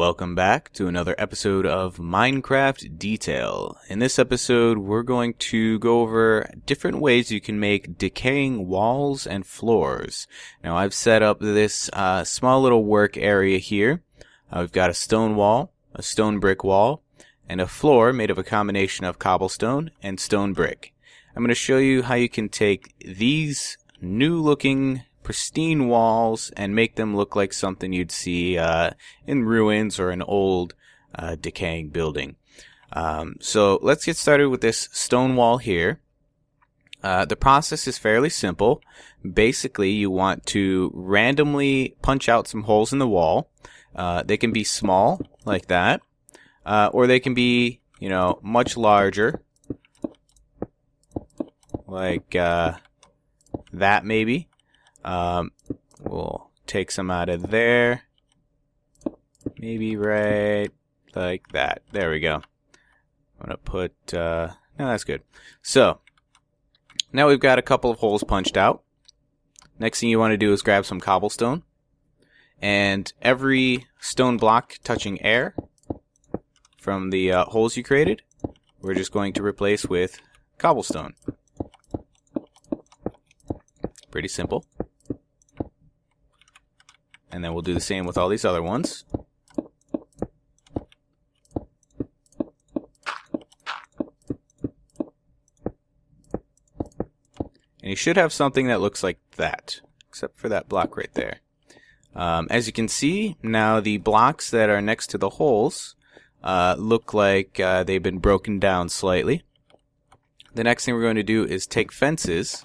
Welcome back to another episode of Minecraft Detail. In this episode, we're going to go over different ways you can make decaying walls and floors. Now, I've set up this small little work area here. We've got a stone wall, a stone brick wall, and a floor made of a combination of cobblestone and stone brick. I'm going to show you how you can take these new-looking pristine walls and make them look like something you'd see in ruins or an old decaying building. So let's get started with this stone wall here. The process is fairly simple. Basically, you want to randomly punch out some holes in the wall. They can be small, like that, or they can be, much larger, like that maybe. We'll take some out of there, maybe right like that. There we go. I'm going to put, no, that's good. So, now we've got a couple of holes punched out. Next thing you want to do is grab some cobblestone, and every stone block touching air from the holes you created, we're just going to replace with cobblestone. Pretty simple. And then we'll do the same with all these other ones. And you should have something that looks like that, except for that block right there. As you can see, now the blocks that are next to the holes look like they've been broken down slightly. The next thing we're going to do is take fences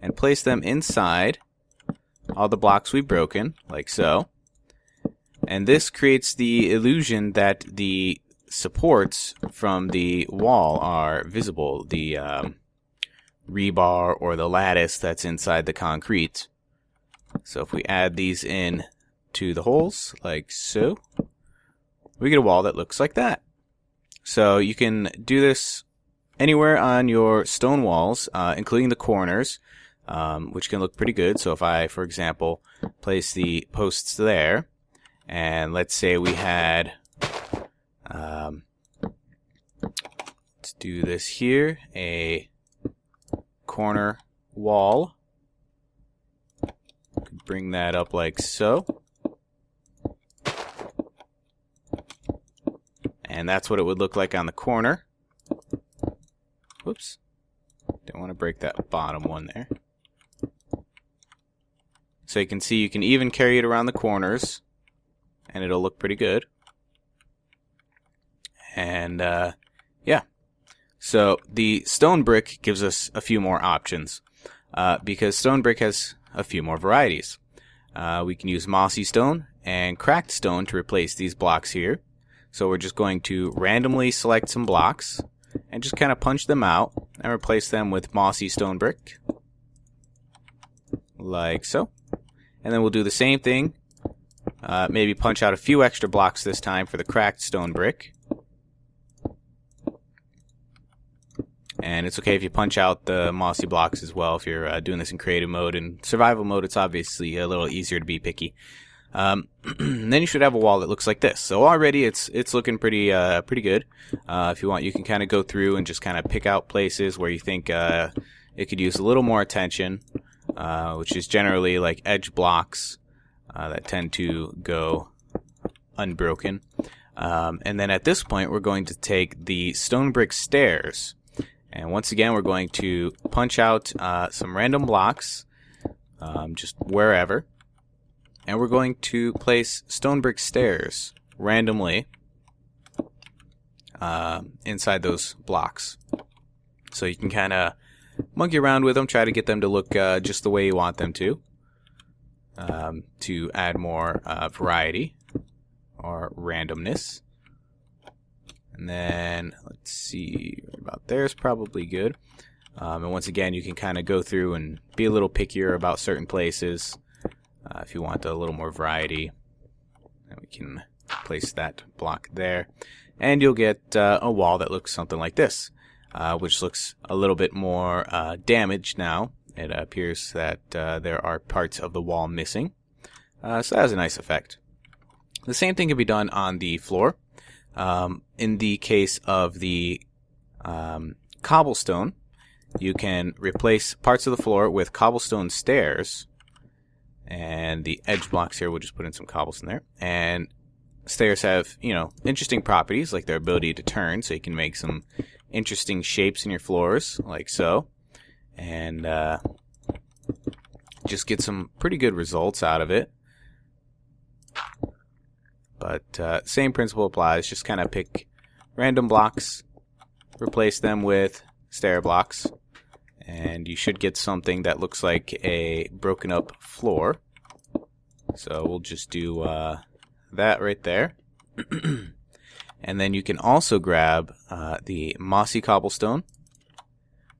and place them inside all the blocks we've broken, like so. And this creates the illusion that the supports from the wall are visible, the rebar or the lattice that's inside the concrete. So if we add these in to the holes, like so, we get a wall that looks like that. So you can do this anywhere on your stone walls, including the corners, which can look pretty good. So if I, for example, place the posts there, and let's say we had, let's do this here, a corner wall. Bring that up like so. And that's what it would look like on the corner. Whoops. Don't want to break that bottom one there. So you can see you can even carry it around the corners, and it'll look pretty good. And yeah. So the stone brick gives us a few more options, because stone brick has a few more varieties. We can use mossy stone and cracked stone to replace these blocks here. So we're just going to randomly select some blocks and just kind of punch them out and replace them with mossy stone brick, like so. And then we'll do the same thing, maybe punch out a few extra blocks this time for the cracked stone brick. And it's okay if you punch out the mossy blocks as well if you're doing this in creative mode. In survival mode, it's obviously a little easier to be picky. Then you should have a wall that looks like this. So already it's looking pretty good. If you want, you can kind of go through and just kind of pick out places where you think it could use a little more attention, which is generally like edge blocks that tend to go unbroken. And then at this point, we're going to take the stone brick stairs. And once again, we're going to punch out some random blocks, just wherever. And we're going to place stone brick stairs randomly inside those blocks. So you can kind of monkey around with them, try to get them to look just the way you want them to add more variety or randomness. And then, let's see, right about there is probably good. And once again, you can kind of go through and be a little pickier about certain places if you want a little more variety. And we can place that block there. And you'll get a wall that looks something like this, which looks a little bit more damaged now. It appears that there are parts of the wall missing. So that has a nice effect. The same thing can be done on the floor. In the case of the cobblestone, you can replace parts of the floor with cobblestone stairs. And the edge blocks here, we'll just put in some cobblestone there. And stairs have, interesting properties, like their ability to turn, so you can make some interesting shapes in your floors, like so. And just get some pretty good results out of it. But same principle applies, just kind of pick random blocks, replace them with stair blocks, and you should get something that looks like a broken up floor. So we'll just do that right there. And then you can also grab the mossy cobblestone,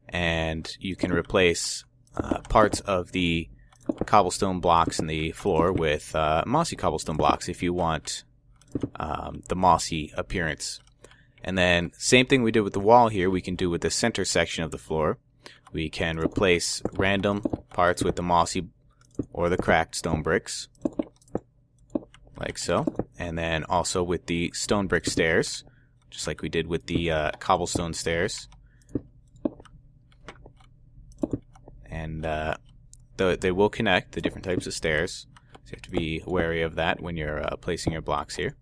and you can replace parts of the cobblestone blocks in the floor with mossy cobblestone blocks if you want the mossy appearance. And then same thing we did with the wall here, we can do with the center section of the floor. We can replace random parts with the mossy or the cracked stone bricks, like so. And then also with the stone brick stairs, just like we did with the cobblestone stairs. And they will connect, the different types of stairs, so you have to be wary of that when you're placing your blocks here.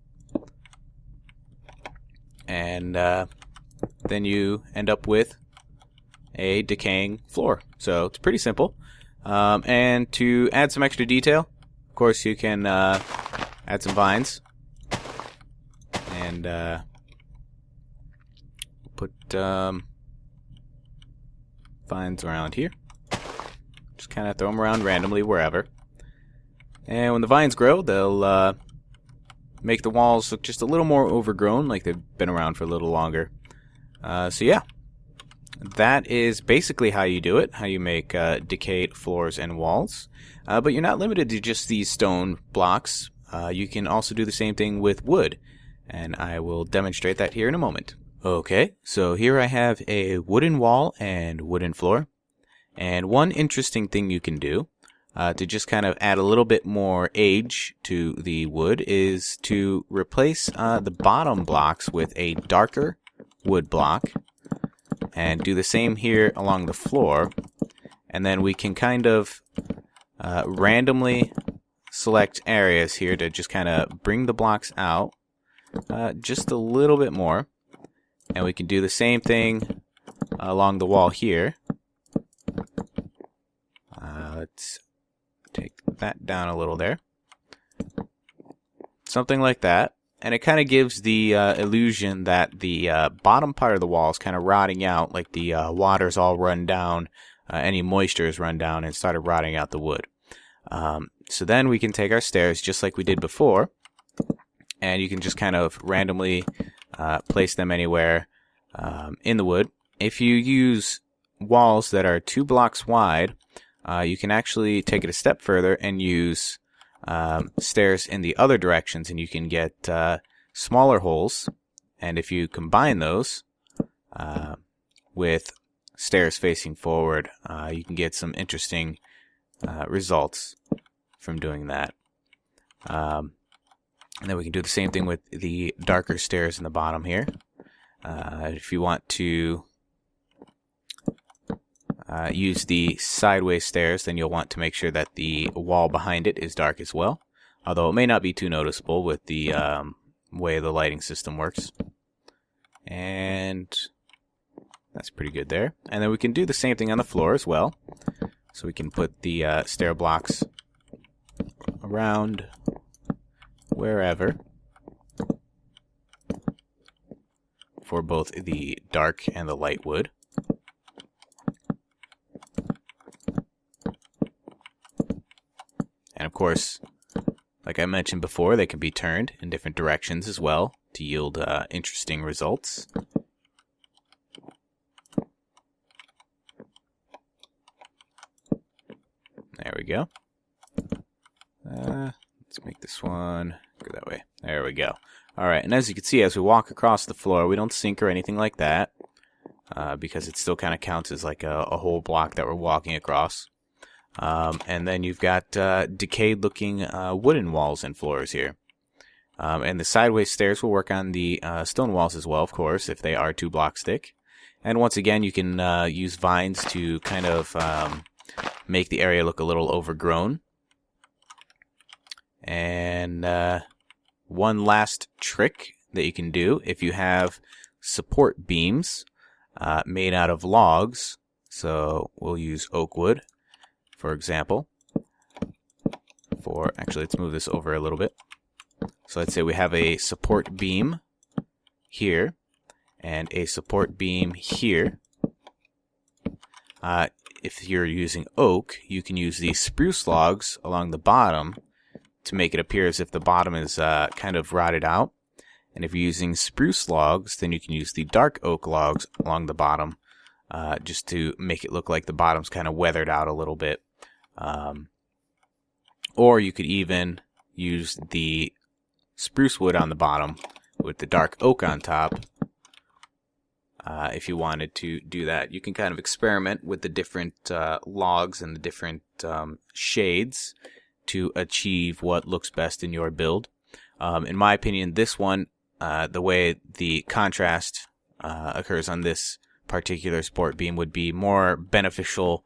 And then you end up with a decaying floor. So it's pretty simple. And to add some extra detail, of course, you can add some vines. And put vines around here. Just kind of throw them around randomly wherever. And when the vines grow, they'll make the walls look just a little more overgrown, like they've been around for a little longer. So yeah, that is basically how you do it, how you make decayed floors and walls. But you're not limited to just these stone blocks. You can also do the same thing with wood, and I will demonstrate that here in a moment. Okay, so here I have a wooden wall and wooden floor. And one interesting thing you can do to just kind of add a little bit more age to the wood is to replace the bottom blocks with a darker wood block, and do the same here along the floor. And then we can kind of randomly select areas here to just kind of bring the blocks out just a little bit more. And we can do the same thing along the wall here. Let's take that down a little there. Something like that. And it kind of gives the illusion that the bottom part of the wall is kind of rotting out, like the water's all run down, any moisture is run down and started rotting out the wood. So then we can take our stairs just like we did before, and you can just kind of randomly place them anywhere in the wood. If you use walls that are 2 blocks wide, you can actually take it a step further and use stairs in the other directions, and you can get smaller holes. And if you combine those with stairs facing forward, you can get some interesting results from doing that. And then we can do the same thing with the darker stairs in the bottom here. If you want to use the sideways stairs, then you'll want to make sure that the wall behind it is dark as well, although it may not be too noticeable with the way the lighting system works. And that's pretty good there. And then we can do the same thing on the floor as well. So we can put the stair blocks around wherever for both the dark and the light wood. And of course, like I mentioned before, they can be turned in different directions as well to yield interesting results. There we go. Let's make this one go that way. There we go. All right, and as you can see, as we walk across the floor, we don't sink or anything like that because it still kind of counts as like a whole block that we're walking across. And then you've got decayed-looking wooden walls and floors here. And the sideways stairs will work on the stone walls as well, of course, if they are 2 blocks thick. And once again, you can use vines to kind of make the area look a little overgrown. And one last trick that you can do, if you have support beams made out of logs, so we'll use oak wood, for example. Actually, let's move this over a little bit. So let's say we have a support beam here and a support beam here. If you're using oak, you can use these spruce logs along the bottom to make it appear as if the bottom is kind of rotted out. And if you're using spruce logs, then you can use the dark oak logs along the bottom just to make it look like the bottom's kind of weathered out a little bit. Or you could even use the spruce wood on the bottom with the dark oak on top. If you wanted to do that, you can kind of experiment with the different logs and the different shades to achieve what looks best in your build. In my opinion, this one, the way the contrast occurs on this particular support beam would be more beneficial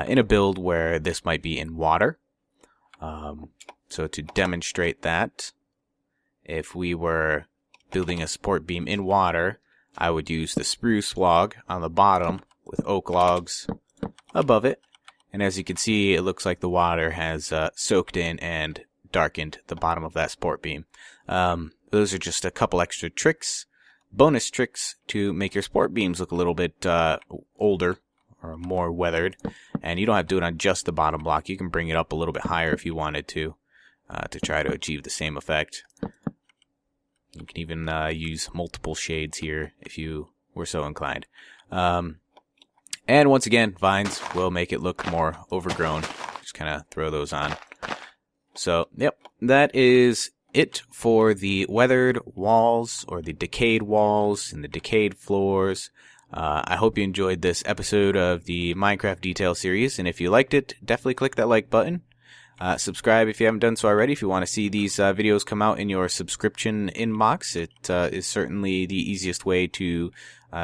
in a build where this might be in water. So to demonstrate that, if we were building a support beam in water, I would use the spruce log on the bottom with oak logs above it. And as you can see, it looks like the water has soaked in and darkened the bottom of that support beam. Those are just a couple extra tricks, bonus tricks to make your support beams look a little bit older or more weathered. And you don't have to do it on just the bottom block. You can bring it up a little bit higher if you wanted to try to achieve the same effect. You can even use multiple shades here if you were so inclined. And once again, vines will make it look more overgrown. Just kind of throw those on. So, yep, that is it for the weathered walls or the decayed walls and the decayed floors. I hope you enjoyed this episode of the Minecraft Detail series, and if you liked it, definitely click that like button. Subscribe if you haven't done so already. If you want to see these videos come out in your subscription inbox, it is certainly the easiest way to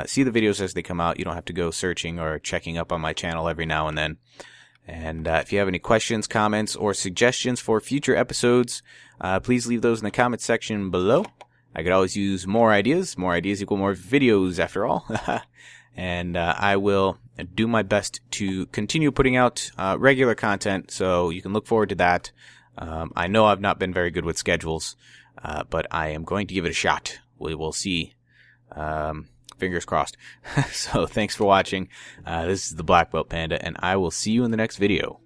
see the videos as they come out. You don't have to go searching or checking up on my channel every now and then. And if you have any questions, comments, or suggestions for future episodes, please leave those in the comments section below. I could always use more ideas. More ideas equal more videos, after all. And I will do my best to continue putting out regular content, so you can look forward to that. I know I've not been very good with schedules, but I am going to give it a shot. We will see. Fingers crossed. So thanks for watching. This is the Black Belt Panda, and I will see you in the next video.